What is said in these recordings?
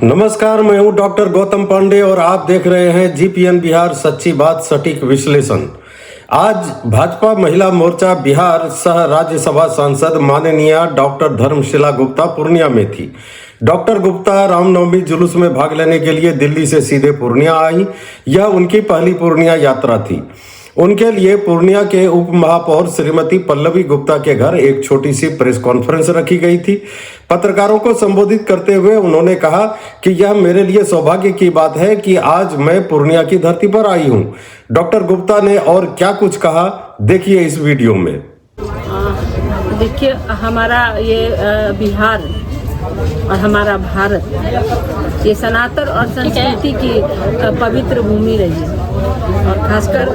नमस्कार, मैं हूं डॉक्टर गौतम पांडे और आप देख रहे हैं जीपीएन बिहार सच्ची बात सटीक विश्लेषण। आज भाजपा महिला मोर्चा बिहार सह राज्यसभा सांसद माननीय डॉक्टर धर्मशिला गुप्ता पूर्णिया में थी। डॉक्टर गुप्ता रामनवमी जुलूस में भाग लेने के लिए दिल्ली से सीधे पूर्णिया आई। यह उनकी पहली पूर्णिया यात्रा थी। उनके लिए पूर्णिया के उप महापौर श्रीमती पल्लवी गुप्ता के घर एक छोटी सी प्रेस कॉन्फ्रेंस रखी गई थी। पत्रकारों को संबोधित करते हुए उन्होंने कहा कि यह मेरे लिए सौभाग्य की बात है कि आज मैं पूर्णिया की धरती पर आई हूं। डॉक्टर गुप्ता ने और क्या कुछ कहा, देखिए इस वीडियो में। देखिए, हमारा ये बिहार और हमारा भारत ये सनातन और संस्कृति की पवित्र भूमि रही है। और खासकर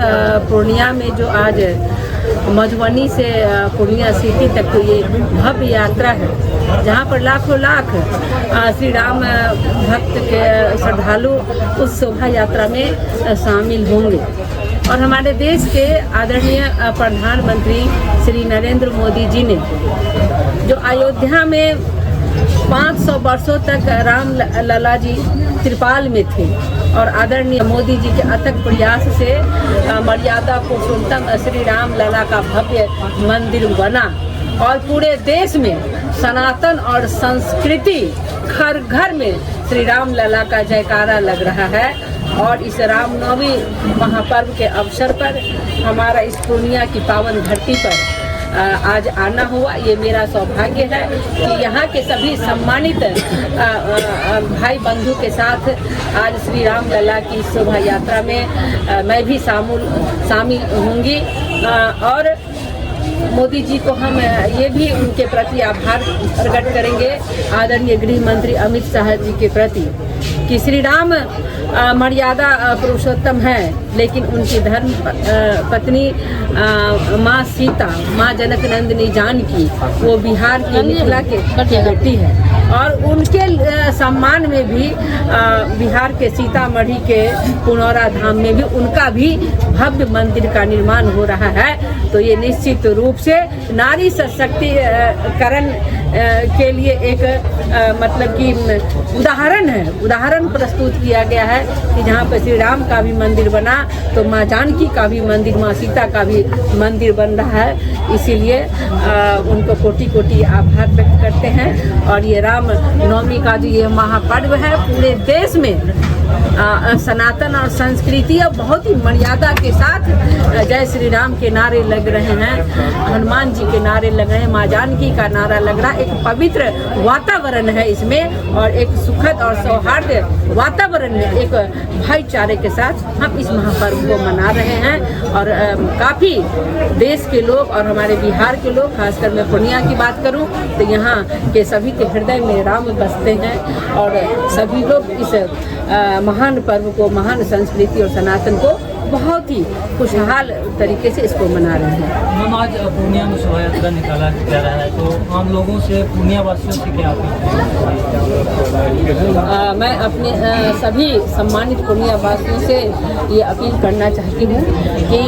पूर्णिया में जो आज मधुबनी से पूर्णिया सिटी तक तो ये भव्य यात्रा है, जहाँ पर लाखों लाख श्री राम भक्त के श्रद्धालु उस शोभा यात्रा में शामिल होंगे। और हमारे देश के आदरणीय प्रधानमंत्री श्री नरेंद्र मोदी जी ने जो अयोध्या में 500 वर्षों तक राम लला जी त्रिपाल में थे और आदरणीय मोदी जी के अथक प्रयास से मर्यादा पुरुषोत्तम श्री राम लला का भव्य मंदिर बना और पूरे देश में सनातन और संस्कृति घर घर में श्री राम लला का जयकारा लग रहा है। और इस रामनवमी महापर्व के अवसर पर हमारा इस पूर्णिया की पावन धरती पर आज आना हुआ, ये मेरा सौभाग्य है कि यहाँ के सभी सम्मानित भाई बंधु के साथ आज श्री राम लला की शोभा यात्रा में मैं भी शामिल होंगी। और मोदी जी को हम ये भी उनके प्रति आभार प्रकट करेंगे, आदरणीय गृह मंत्री अमित शाह जी के प्रति, कि श्री राम मर्यादा पुरुषोत्तम है, लेकिन उनकी धर्म पत्नी माँ सीता, माँ जनक नंदिनी जानकी, वो बिहार की मिथिला के बेटी है। और उनके सम्मान में भी बिहार के सीतामढ़ी के पुनौरा धाम में भी उनका भी भव्य मंदिर का निर्माण हो रहा है। तो ये निश्चित रूप से नारी सशक्तिकरण के लिए एक मतलब कि उदाहरण प्रस्तुत किया गया है कि जहाँ पर श्री राम का भी मंदिर बना तो माँ जानकी का भी मंदिर, माँ सीता का भी मंदिर बन रहा है। इसीलिए उनको कोटि कोटि आभार व्यक्त करते हैं। और ये राम नवमी का जो ये महापर्व है, पूरे देश में सनातन और संस्कृति और बहुत ही मर्यादा के साथ जय श्री राम के नारे लग रहे हैं, हनुमान जी के नारे लग रहे हैं, माँ जानकी का नारा लग रहा है। एक पवित्र वातावरण है इसमें और एक सुखद और सौहार्द वातावरण में एक भाईचारे के साथ हम इस महापर्व को मना रहे हैं। और काफ़ी देश के लोग और हमारे बिहार के लोग, खासकर मैं पूर्णिया की बात करूं तो यहाँ के सभी के हृदय में राम बसते हैं और सभी लोग इस महान पर्व को, महान संस्कृति और सनातन को बहुत ही खुशहाल तरीके से इसको मना रहे हैं। हम आज पूर्णिया में शोभा यात्रा निकाला जा रहा है, तो आम लोगों से, पूर्णिया वासियों से क्या मैं अपने सभी सम्मानित पूर्णिया वासियों से ये अपील करना चाहती हूँ कि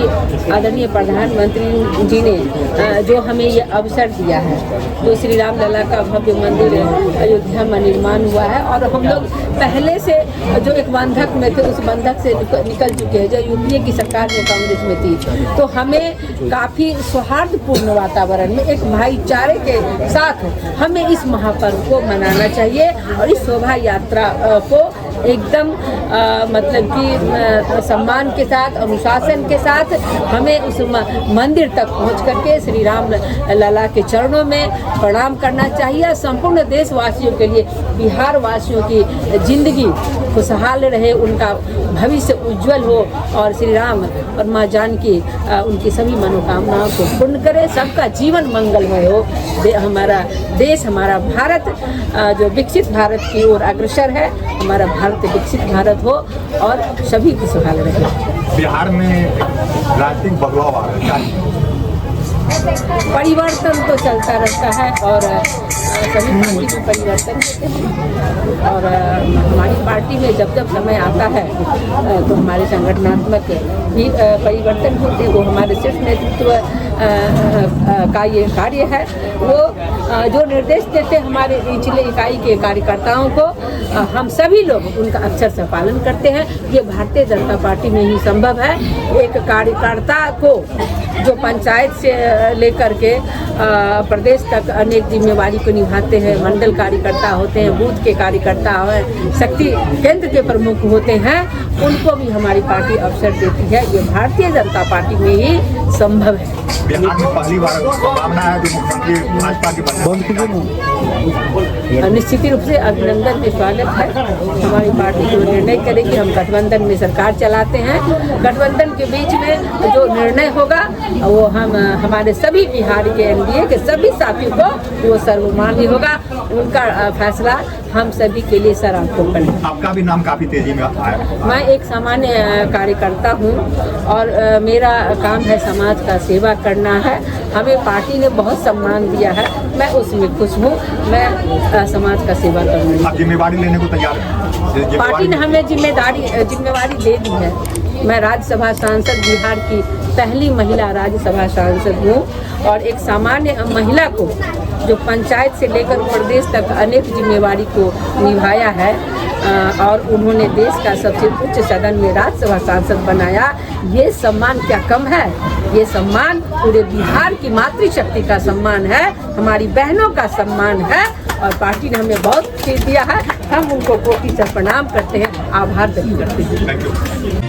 आदरणीय प्रधानमंत्री जी ने जो हमें ये अवसर दिया है, जो श्री राम लला का भव्य मंदिर अयोध्या में निर्माण हुआ है, और हम लोग पहले से जो एक बंधक में थे उस बंधक से निकल चुके हैं, जो यूपीए की सरकार में कांग्रेस में थी। तो हमें काफ़ी सौहार्दपूर्ण वातावरण में एक भाईचारे के साथ हमें इस महापर्व को मनाना चाहिए और इस शोभा यात्रा को एकदम मतलब कि सम्मान के साथ, अनुशासन के साथ हमें उस मंदिर तक पहुंच करके श्री राम लला के चरणों में प्रणाम करना चाहिए। संपूर्ण देशवासियों के लिए, बिहार वासियों की जिंदगी खुशहाल रहे, उनका भविष्य उज्जवल हो और श्री राम और माँ जानकी उनकी सभी मनोकामनाओं को पूर्ण करे, सबका जीवन मंगलमय हो। हमारा देश, हमारा भारत जो विकसित भारत की ओर अग्रसर है, हमारा भारत विकसित भारत हो और सभी खुशहाल रहे। बिहार में राजनीतिक बदलाव आ रहा है, परिवर्तन तो चलता रहता है और सभी पार्टी में परिवर्तन होते हैं। और हमारी पार्टी में जब जब समय आता है तो हमारे संगठनात्मक भी परिवर्तन होते हैं। वो हमारे शीर्ष नेतृत्व का ये कार्य है, वो जो निर्देश देते हमारे निचले इकाई के कार्यकर्ताओं को, हम सभी लोग उनका अक्षर से पालन करते हैं। ये भारतीय जनता पार्टी में ही संभव है। एक कार्यकर्ता को जो पंचायत से लेकर के प्रदेश तक अनेक जिम्मेवारी को निभाते हैं, मंडल कार्यकर्ता होते हैं, बूथ के कार्यकर्ता हैं, शक्ति केंद्र के प्रमुख होते हैं, उनको भी हमारी पार्टी अवसर देती है। ये भारतीय जनता पार्टी में ही संभव है। बिहार में पहली बार संभावना है जो मुख्यमंत्री भाजपा के बनने। निश्चित रूप से अभिनंदन के स्वागत है। हमारी पार्टी जो निर्णय करेगी, हम गठबंधन में सरकार चलाते हैं। गठबंधन के बीच में जो निर्णय होगा वो हम हमारे सभी बिहार के एनडीए के सभी साथियों को वो सर्वमान्य होगा। उनका फैसला हम सभी के लिए सराहनीय है। आपका भी नाम काफी तेजी में आया। मैं एक सामान्य कार्यकर्ता हूं और मेरा काम है समाज का सेवा करना है। हमें पार्टी ने बहुत सम्मान दिया है, मैं उसमें खुश हूं। मैं समाज का सेवा करूंगी। आप जिम्मेवारी लेने को तैयार हैं? पार्टी ने हमें जिम्मेवारी दे दी है। मैं राज्यसभा सांसद, बिहार की पहली महिला राज्यसभा सांसद हूँ और एक सामान्य महिला को जो पंचायत से लेकर प्रदेश तक अनेक जिम्मेवारी को निभाया है और उन्होंने देश का सबसे उच्च सदन में राज्यसभा सांसद बनाया। ये सम्मान क्या कम है? ये सम्मान पूरे बिहार की मातृशक्ति का सम्मान है, हमारी बहनों का सम्मान है और पार्टी ने हमें बहुत चीज दिया है। हम उनको कोटि से प्रणाम करते हैं, आभार व्यक्त करते हैं। Thank you.